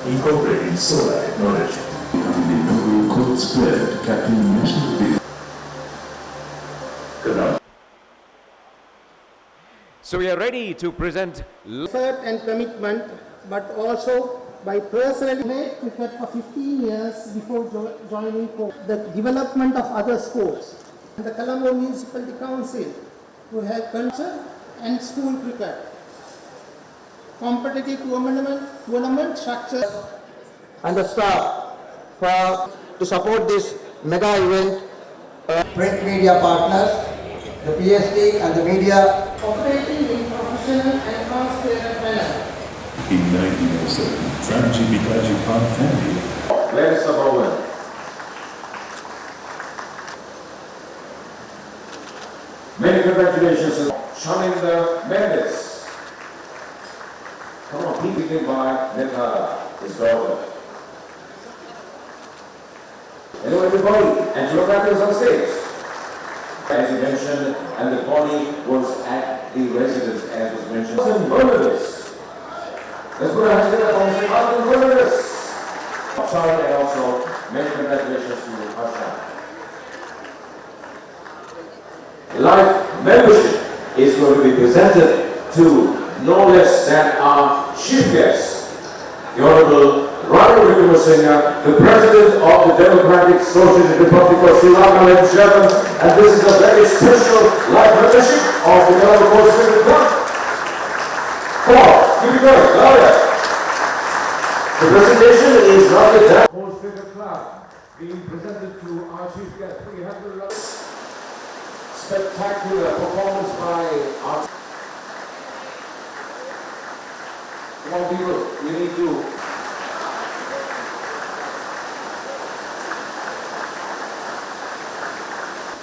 Incorporating solar technology. The inaugural court square to captain national business. So we are ready to present effort and commitment, but also by personally played cricket for 15 years before joining the development of other sports. And the Colombo Municipality Council, who have culture and school cricket, competitive tournament structure, and the staff to support this mega event. Print media partners, the PSD and the media Operating in professional and transparent manner. In 1907, Ramji Bikaji Khan family. Where's the Bowen? Many congratulations, Shaminda Mendes. Come on, please begin by Nithara, his daughter. Hello everybody, Angelo Patrick is on stage. As you mentioned, and the body was at the residence, as was mentioned. Martin Bernardus. Let's put our hands together for Martin Bernardus. Sorry, and also many congratulations to Asha. Life membership is going to be presented to no less than our chief guest, the Honorable Rani Wickramasinghe, the President of the Democratic Socialist Republic of Sri Lanka, ladies and gentlemen, and this is a very special live membership of the Colombo Coast Cricket Club. Come on, keep it going, louder. The presentation is not the Colombo Coast Cricket Club being presented to our chief guest. We have the spectacular performance by our. Come on, people, you need to.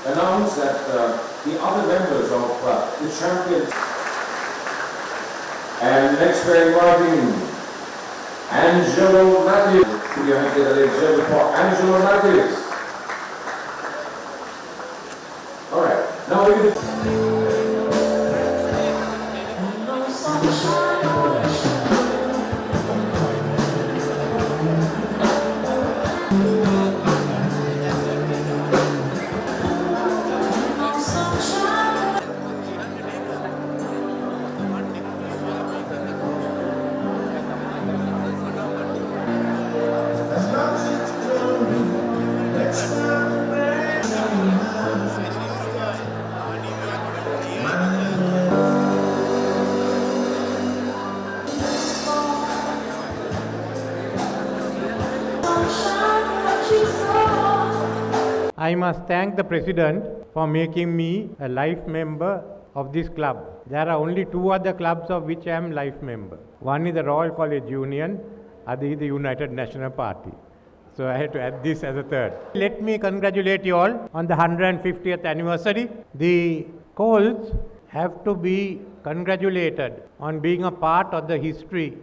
Announce that the other members of the champions. And next we're inviting Angelo Matthews. Put your hand together for Angelo Matthews. All right, now we're going to. I must thank the President for making me a life member of this club. There are only two other clubs of which I am life member. One is the Royal College Union, other is the United National Party. So I had to add this as a third. Let me congratulate you all on the 150th anniversary. The Coles have to be congratulated on being a part of the history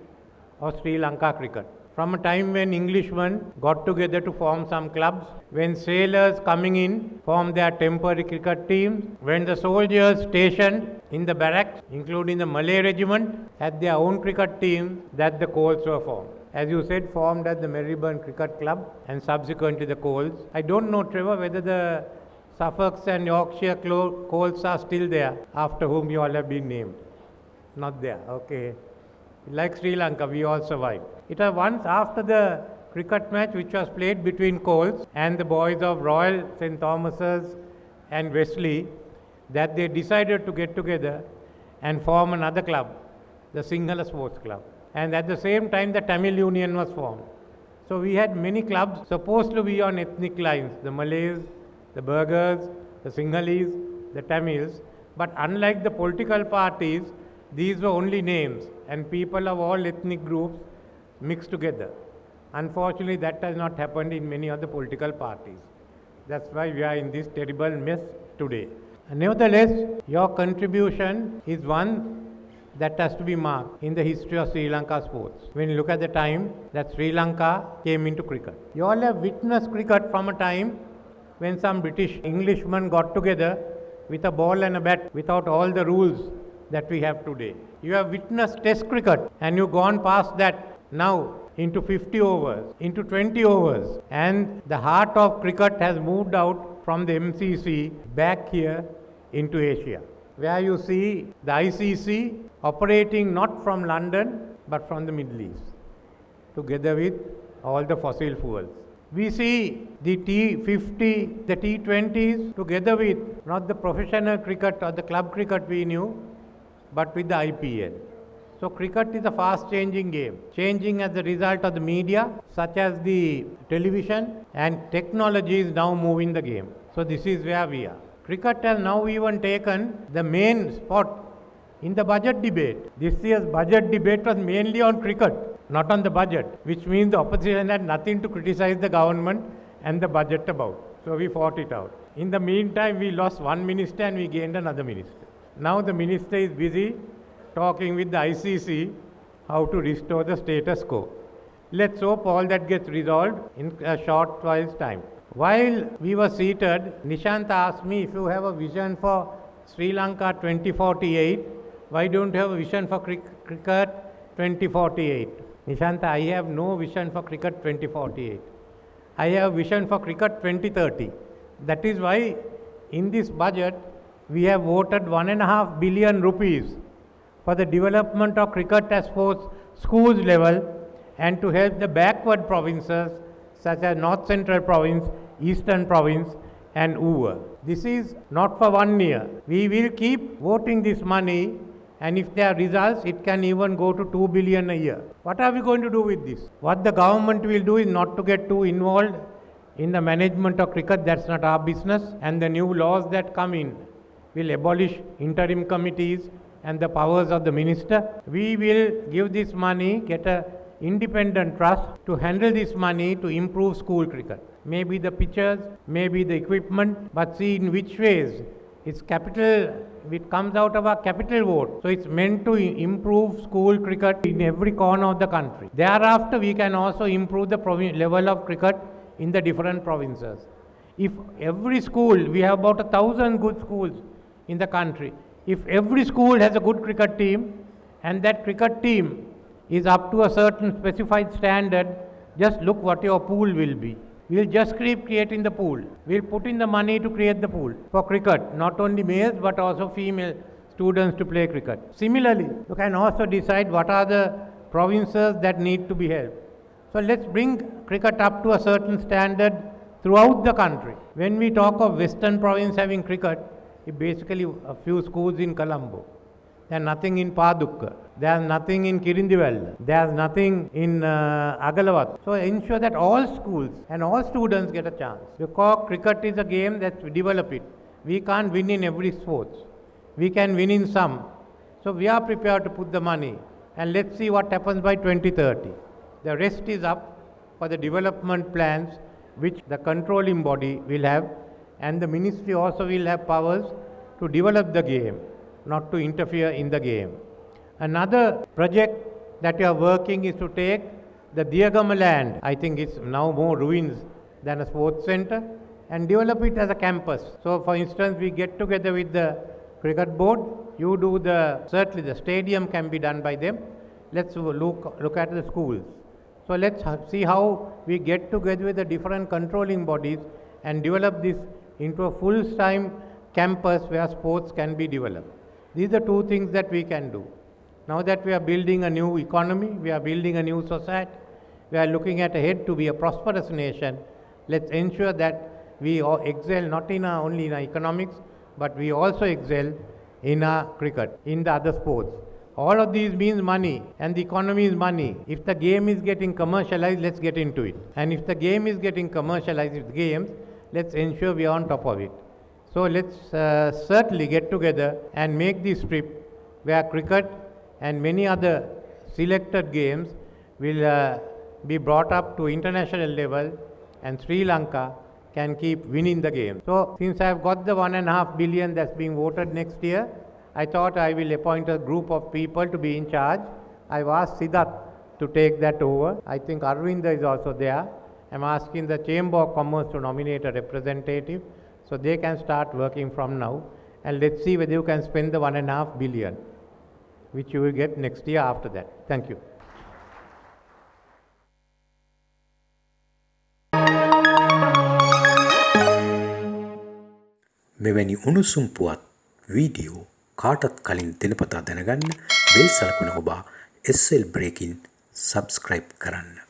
of Sri Lanka cricket. From a time when Englishmen got together to form some clubs, when sailors coming in formed their temporary cricket teams, when the soldiers stationed in the barracks, including the Malay regiment, had their own cricket team, that the Coles were formed. As you said, formed as the Marylebone Cricket Club and subsequently the Coles. I don't know, Trevor, whether the Suffolks and Yorkshire Coles are still there, after whom you all have been named. Not there, okay. Like Sri Lanka, we all survived. It was once after the cricket match which was played between Coles and the boys of Royal St. Thomas's and Wesley that they decided to get together and form another club, the Sinhala Sports Club. And at the same time, the Tamil Union was formed. So we had many clubs supposed to be on ethnic lines, the Malays, the Burghers, the Sinhalese, the Tamils. But unlike the political parties, these were only names and people of all ethnic groups mixed together. Unfortunately, that has not happened in many other political parties. That's why we are in this terrible mess today. Nevertheless, your contribution is one that has to be marked in the history of Sri Lanka sports. When you look at the time that Sri Lanka came into cricket. You all have witnessed cricket from a time when some British Englishmen got together with a ball and a bat without all the rules that we have today. You have witnessed test cricket and you've gone past that now into 50 overs, into 20 overs, and the heart of cricket has moved out from the MCC back here into Asia, where you see the ICC operating not from London but from the Middle East, together with all the fossil fuels. We see the T50, the T20s together with not the professional cricket or the club cricket we knew, but with the IPL. So cricket is a fast changing game, changing as a result of the media such as the television, and technology is now moving the game. So this is where we are. Cricket has now even taken the main spot in the budget debate. This year's budget debate was mainly on cricket, not on the budget, which means the opposition had nothing to criticize the government and the budget about. So we fought it out. In the meantime, we lost one minister and we gained another minister. Now the minister is busy talking with the ICC how to restore the status quo. Let's hope all that gets resolved in a short while's time. While we were seated, Nishant asked me, if you have a vision for Sri Lanka 2048, why don't you have a vision for cricket 2048? Nishant, I have no vision for cricket 2048. I have a vision for cricket 2030. That is why in this budget we have voted 1.5 billion rupees for the development of cricket at schools level and to help the backward provinces such as North Central Province, Eastern Province and Uva. This is not for 1 year. We will keep voting this money, and if there are results, it can even go to 2 billion a year. What are we going to do with this? What the government will do is not to get too involved in the management of cricket. That's not our business. And the new laws that come in will abolish interim committees and the powers of the minister. We will give this money, get a independent trust to handle this money to improve school cricket. Maybe the pitchers, maybe the equipment, but see in which ways. It's capital, it comes out of our capital vote. So it's meant to improve school cricket in every corner of the country. Thereafter, we can also improve the level of cricket in the different provinces. If every school, we have about 1,000 good schools in the country. If every school has a good cricket team and that cricket team is up to a certain specified standard, just look what your pool will be. We'll just keep creating the pool. We'll put in the money to create the pool for cricket, not only males but also female students to play cricket. Similarly, you can also decide what are the provinces that need to be helped. So let's bring cricket up to a certain standard throughout the country. When we talk of Western Province having cricket, it's basically a few schools in Colombo. There's nothing in Padukka. There's nothing in Kirindivella. There's nothing in Agalavat. So ensure that all schools and all students get a chance. Because cricket is a game that we develop it. We can't win in every sport. We can win in some. So we are prepared to put the money. And let's see what happens by 2030. The rest is up for the development plans which the controlling body will have. And the ministry also will have powers to develop the game, not to interfere in the game. Another project that we are working is to take the Diyagama land, I think it's now more ruins than a sports center, and develop it as a campus. So for instance, we get together with the cricket board, you do certainly the stadium can be done by them. Let's look at the schools. So let's see how we get together with the different controlling bodies and develop this into a full-time campus where sports can be developed. These are two things that we can do. Now that we are building a new economy, we are building a new society, we are looking at ahead to be a prosperous nation, let's ensure that we excel not only in our economics, but we also excel in our cricket, in the other sports. All of these means money, and the economy is money. If the game is getting commercialized, let's get into it. And if the game is getting commercialized with games, let's ensure we are on top of it. So let's certainly get together and make this trip where cricket and many other selected games will be brought up to international level, and Sri Lanka can keep winning the game. So since I've got the 1.5 billion that's being voted next year, I thought I will appoint a group of people to be in charge. I've asked Siddharth to take that over. I think Arvinda is also there. I'm asking the Chamber of Commerce to nominate a representative so they can start working from now. And let's see whether you can spend the 1.5 billion, which you will get next year after that. Thank you. මෙවැනි උණුසුම් පුවත් video කාටත් කලින් දිනපතා දැනගන්න bell සලකුණ ඔබ SL Breaking subscribe කරන්න.